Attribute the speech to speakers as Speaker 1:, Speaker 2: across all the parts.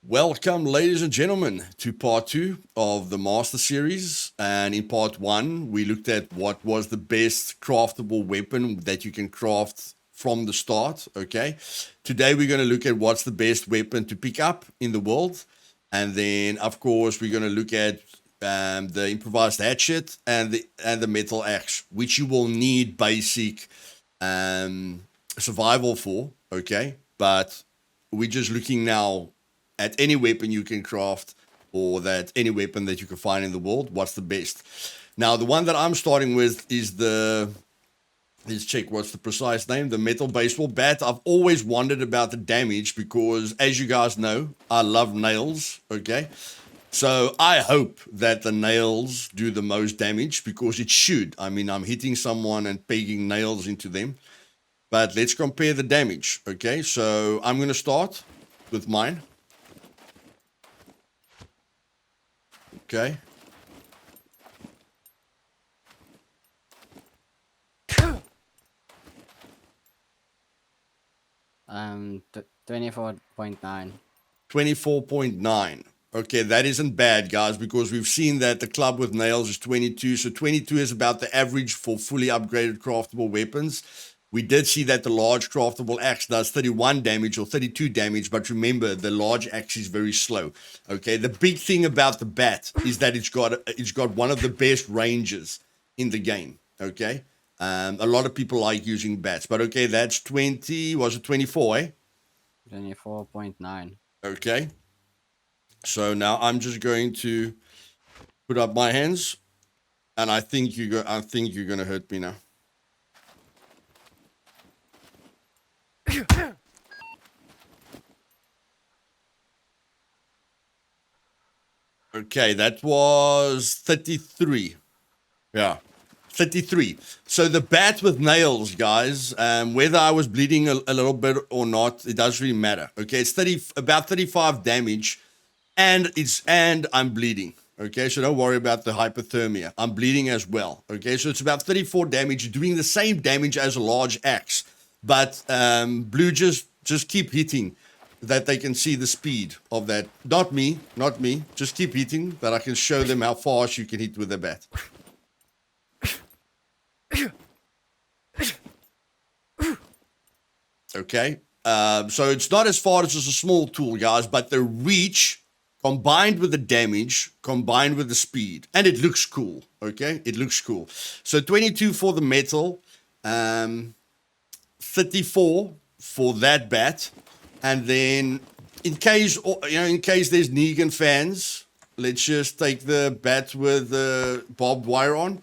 Speaker 1: Welcome, ladies and gentlemen, to part 2 of the Master Series. And in part 1, we looked at what was the best craftable weapon that you can craft from the start, okay? Today, we're going to look at what's the best weapon to pick up in the world. And then, of course, we're going to look at the improvised hatchet and the metal axe, which you will need basic survival for, okay? But we're just looking now at any weapon you can craft, or that any weapon that you can find in the world, what's the best. Now, the one that I'm starting with is let's check what's the precise name, the metal baseball bat. I've always wondered about the damage because, as you guys know, I love nails, okay? So I hope that the nails do the most damage because it should. I mean, I'm hitting someone and pegging nails into them. But let's compare the damage, okay? So I'm going to start with mine. Okay.
Speaker 2: Um, 24.9.
Speaker 1: 24.9. Okay, that isn't bad, guys, because we've seen that the club with nails is 22. So 22 is about the average for fully upgraded craftable weapons. We did see that the large craftable axe does 31 damage or 32 damage, but remember, the large axe is very slow. Okay, the big thing about the bat is that it's got one of the best ranges in the game. Okay, a lot of people like using bats, but okay, that's 20. Was it 24?
Speaker 2: 24.9.
Speaker 1: Okay. So now I'm just going to put up my hands, and I think you're gonna hurt me now. Okay, that was 33. Yeah, 33. So the bat with nails, guys, whether I was bleeding a little bit or not, it doesn't really matter. Okay, it's about 35 damage, and I'm bleeding. Okay, so don't worry about the hypothermia. I'm bleeding as well. Okay, so it's about 34 damage, doing the same damage as a large axe. But blue just keep hitting, that they can see the speed of that. Not me. Just keep hitting, that I can show them how fast you can hit with a bat. Okay, so it's not as far as just a small tool, guys, but the reach combined with the damage, combined with the speed, and it looks cool, okay? It looks cool. So 22 for the metal, 34 for that bat, and then in case there's Negan fans, let's just take the bat with the barbed wire on,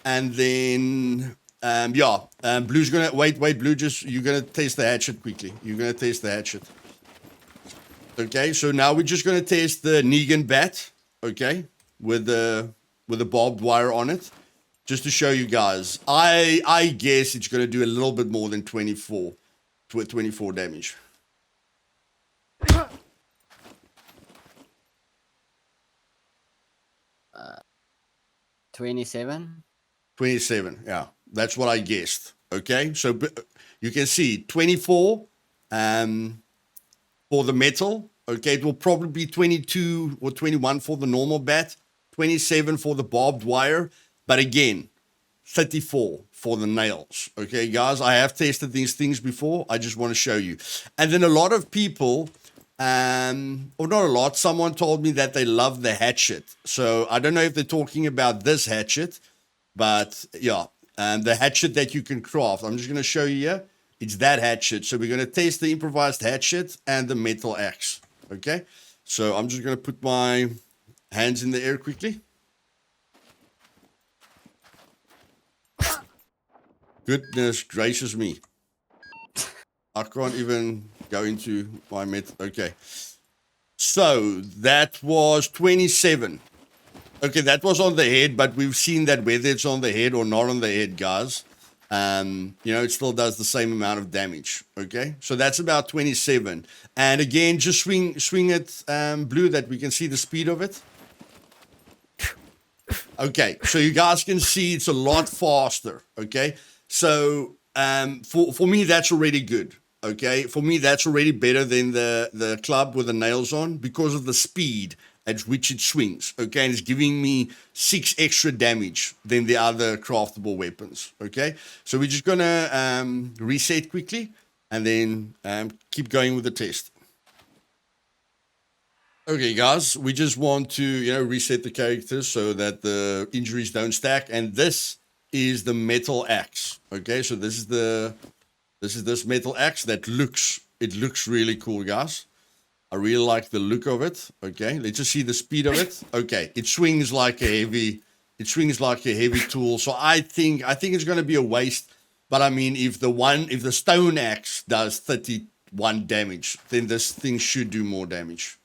Speaker 1: and then Blue's gonna wait, Blue, you're gonna test the hatchet quickly. You're gonna test the hatchet. Okay, so now we're just gonna test the Negan Bat, okay, with the barbed wire on it, just to show you guys. I guess it's gonna do a little bit more than 24 damage.
Speaker 2: 27.
Speaker 1: 27, yeah, that's what I guessed. Okay, so you can see 24 for the metal. Okay, it will probably be 22 or 21 for the normal bat, 27 for the barbed wire, but again, 34 for the nails. Okay, guys, I have tested these things before. I just want to show you. And then a lot of people, or not a lot, someone told me that they love the hatchet. So I don't know if they're talking about this hatchet, but yeah, the hatchet that you can craft. I'm just going to show you here. It's that hatchet. So we're going to test the improvised hatchet and the metal axe. Okay, so I'm just going to put my hands in the air quickly. Goodness gracious me. I can't even go into my metal. Okay, so that was 27. Okay, that was on the head, but we've seen that whether it's on the head or not on the head, guys, it still does the same amount of damage. Okay, so that's about 27. And again, just swing it, Blue, that we can see the speed of it. Okay, so you guys can see it's a lot faster. Okay, so for me, that's already good. Okay, for me that's already better than the club with the nails on because of the speed at which it swings. Okay, and it's giving me 6 extra damage than the other craftable weapons. Okay, so we're just gonna reset quickly and then keep going with the test. Okay, guys, we just want to reset the characters so that the injuries don't stack, and this is the metal axe. Okay, so this is this metal axe that looks really cool, guys. I really like the look of it. Okay, let's just see the speed of it. Okay, it swings like a heavy tool. So I think it's going to be a waste. But I mean, if the stone axe does 31 damage, then this thing should do more damage.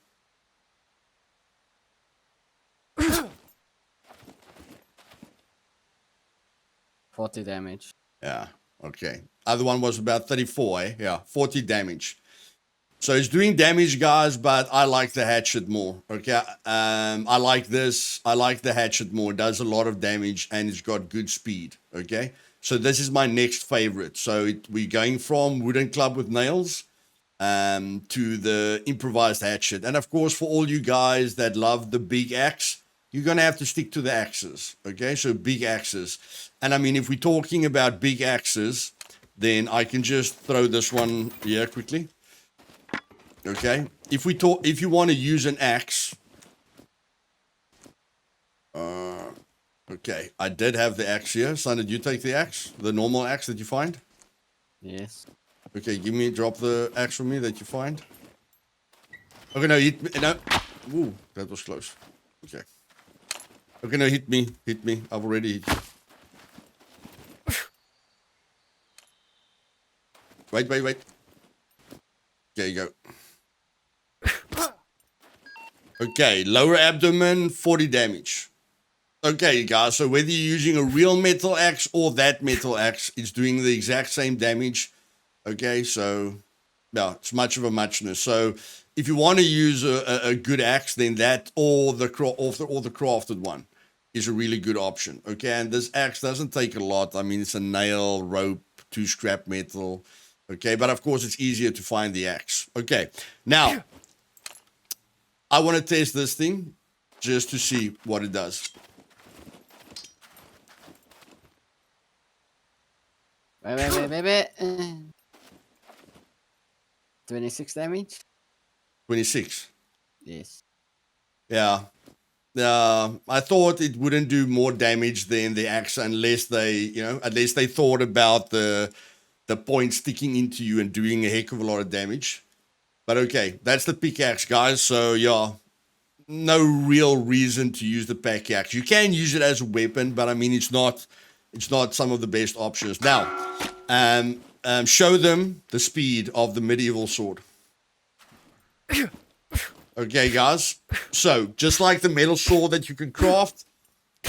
Speaker 2: $40 damage.
Speaker 1: Yeah. Okay. Other one was about 34. Yeah, 40 damage. So it's doing damage, guys, but I like the hatchet more. Okay, I like this. I like the hatchet more. It does a lot of damage and it's got good speed. Okay, so this is my next favorite. So we're going from wooden club with nails to the improvised hatchet. And of course, for all you guys that love the big axe, you're gonna have to stick to the axes. Okay, so big axes. And I mean, if we're talking about big axes, then I can just throw this one here quickly. Okay, if you want to use an axe, okay, I did have the axe here. Son, did you take the axe, the normal axe that you find?
Speaker 2: Yes.
Speaker 1: Okay, drop the axe for me that you find. Okay, no, hit me. No, ooh, that was close. Okay. Okay, no, hit me. I've already hit you. Wait. There you go. Okay, lower abdomen, 40 damage. Okay, guys, so whether you're using a real metal axe or that metal axe, it's doing the exact same damage. Okay, so, yeah, it's much of a muchness. So, if you want to use a good axe, then that or the crafted one is a really good option. Okay, and this axe doesn't take a lot. I mean, it's a nail, rope, 2 scrap metal. Okay, but of course, it's easier to find the axe. Okay, now, I want to test this thing just to see what it does.
Speaker 2: Wait. 26 damage?
Speaker 1: 26.
Speaker 2: Yes.
Speaker 1: Yeah. I thought it wouldn't do more damage than the axe unless they thought about the point sticking into you and doing a heck of a lot of damage. But okay, that's the pickaxe, guys. So yeah, no real reason to use the pickaxe. You can use it as a weapon, but I mean it's not some of the best options. Now, show them the speed of the medieval sword. Okay, guys. So just like the metal sword that you can craft,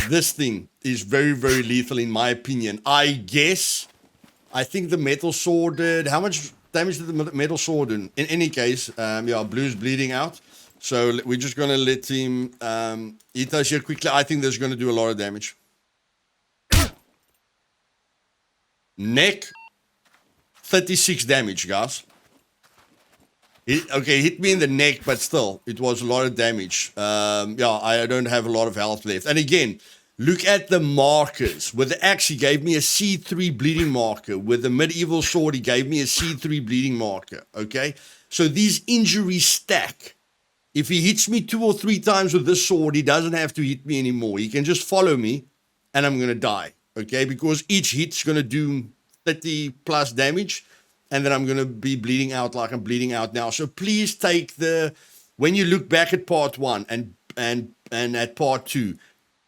Speaker 1: this thing is very, very lethal in my opinion. I think the metal sword did how much damage did the metal sword do? In any case, yeah, Blue's bleeding out. So we're just going to let him eat us here quickly. I think this is going to do a lot of damage. Neck, 36 damage, guys. Okay, hit me in the neck, but still, it was a lot of damage. Yeah, I don't have a lot of health left. And again, look at the markers. With the axe, he gave me a C3 bleeding marker. With the medieval sword, he gave me a C3 bleeding marker. Okay? So these injuries stack. If he hits me 2 or 3 times with this sword, he doesn't have to hit me anymore. He can just follow me, and I'm going to die. Okay? Because each hit's going to do 30 plus damage, and then I'm going to be bleeding out like I'm bleeding out now. So please take when you look back at part 1 and at part 2,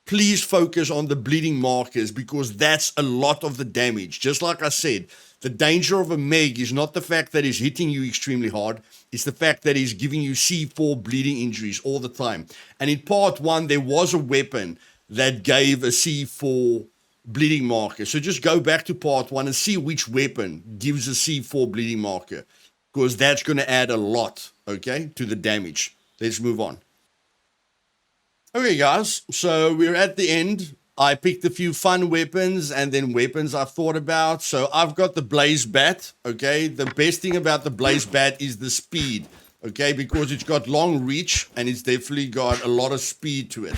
Speaker 1: please focus on the bleeding markers because that's a lot of the damage. Just like I said, the danger of a Meg is not the fact that he's hitting you extremely hard. It's the fact that he's giving you C4 bleeding injuries all the time. And in part 1, there was a weapon that gave a C4 bleeding marker. So just go back to part 1 and see which weapon gives a C4 bleeding marker because that's going to add a lot, okay, to the damage. Let's move on. Okay, guys, so we're at the end. I picked a few fun weapons and then weapons I've thought about. So I've got the Blaze Bat, okay? The best thing about the Blaze Bat is the speed, okay? Because it's got long reach and it's definitely got a lot of speed to it.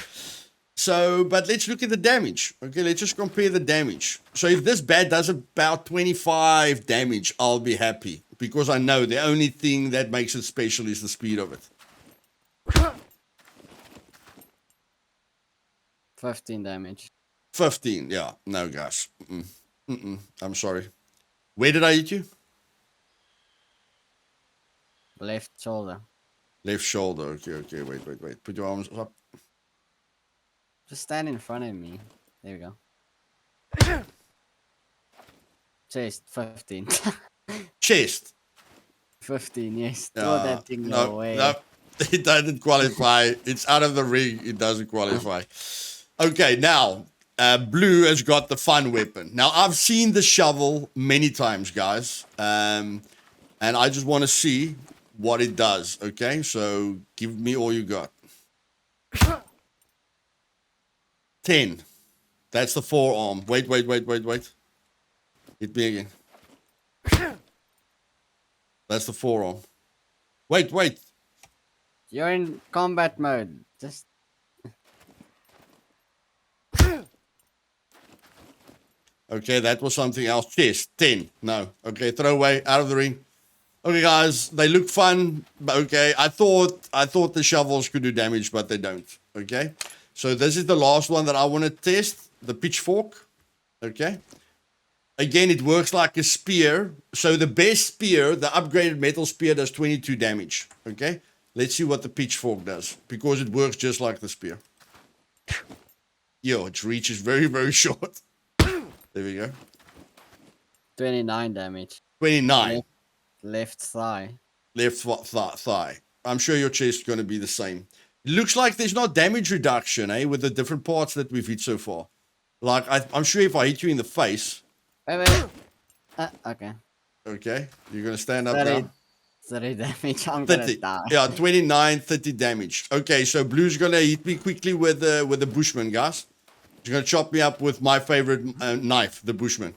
Speaker 1: So, but let's look at the damage, okay? Let's just compare the damage. So if this bat does about 25 damage, I'll be happy. Because I know the only thing that makes it special is the speed of it.
Speaker 2: 15 damage.
Speaker 1: 15, yeah. No, guys. I'm sorry. Where did I hit you?
Speaker 2: Left shoulder.
Speaker 1: Left shoulder. Okay. Wait. Put your arms up.
Speaker 2: Just stand in front of me. There we go. Chest, 15.
Speaker 1: Chest.
Speaker 2: 15, yes. Throw that thing away.
Speaker 1: No, it doesn't qualify. It's out of the ring. It doesn't qualify. Okay, now, Blue has got the fun weapon. Now, I've seen the shovel many times, guys. And I just want to see what it does, okay? So, give me all you got. 10. That's the forearm. Wait. Hit me again. That's the forearm. Wait.
Speaker 2: You're in combat mode. Just...
Speaker 1: Okay, that was something else. Chest, 10. No. Okay, throw away, out of the ring. Okay, guys, they look fun. But okay, I thought the shovels could do damage, but they don't. Okay, so this is the last one that I want to test. The pitchfork. Okay. Again, it works like a spear. So the best spear, the upgraded metal spear, does 22 damage. Okay, let's see what the pitchfork does. Because it works just like the spear. Yo, its reach is very, very short. There we go.
Speaker 2: 29 damage.
Speaker 1: 29.
Speaker 2: Left thigh.
Speaker 1: Left thigh. I'm sure your chest is going to be the same. It looks like there's no damage reduction, with the different parts that we've hit so far. Like, I'm sure if I hit you in the face...
Speaker 2: Wait. Okay.
Speaker 1: Okay, you're going to stand up
Speaker 2: 30,
Speaker 1: now.
Speaker 2: 30 damage. I'm
Speaker 1: 30.
Speaker 2: gonna die.
Speaker 1: Yeah, 29, 30 damage. Okay, so Blue's going to hit me quickly with the Bushman, guys. He's going to chop me up with my favorite knife, the Bushman.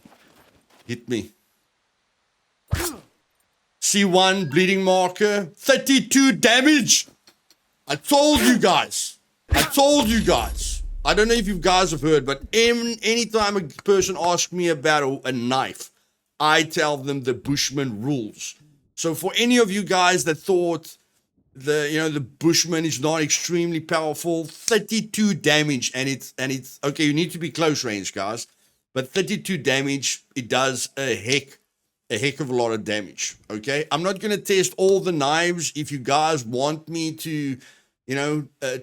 Speaker 1: Hit me. C1, bleeding marker, 32 damage. I told you guys. I don't know if you guys have heard, but anytime a person asks me about a knife, I tell them the Bushman rules. So for any of you guys that thought the Bushman is not extremely powerful, 32 damage, and it's okay. You need to be close range, guys, but 32 damage, it does a heck of a lot of damage. Okay, I'm not gonna test all the knives. If you guys want me to,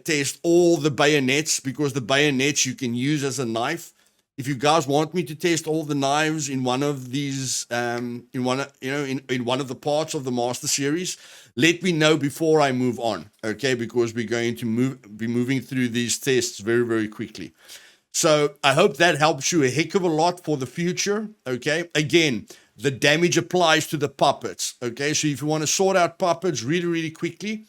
Speaker 1: test all the bayonets, because the bayonets you can use as a knife. If you guys want me to test all the knives in one of these, in one of the parts of the Master Series, let me know before I move on, okay? Because we're going to be moving through these tests very, very quickly. So I hope that helps you a heck of a lot for the future, okay? Again, the damage applies to the puppets, okay? So if you want to sort out puppets really, really quickly,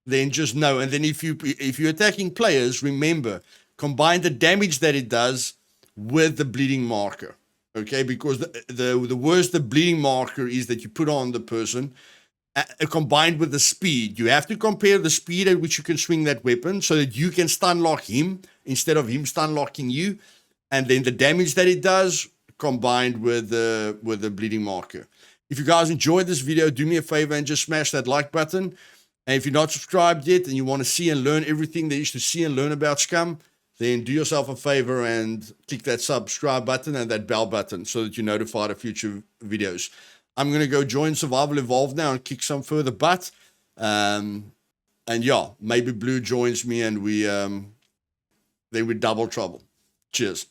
Speaker 1: then just know. And then if you're attacking players, remember, combine the damage that it does with the bleeding marker, okay? Because the worse the bleeding marker is that you put on the person, combined with the speed. You have to compare the speed at which you can swing that weapon so that you can stun lock him instead of him stun locking you, and then the damage that it does combined with the bleeding marker. If you guys enjoyed this video, do me a favor and just smash that like button. And if you're not subscribed yet and you want to see and learn everything there is to see and learn about Scum, then do yourself a favor and click that subscribe button and that bell button so that you're notified of future videos. I'm going to go join Survival Evolved now and kick some further butt. And yeah, maybe Blue joins me and then we're double trouble. Cheers.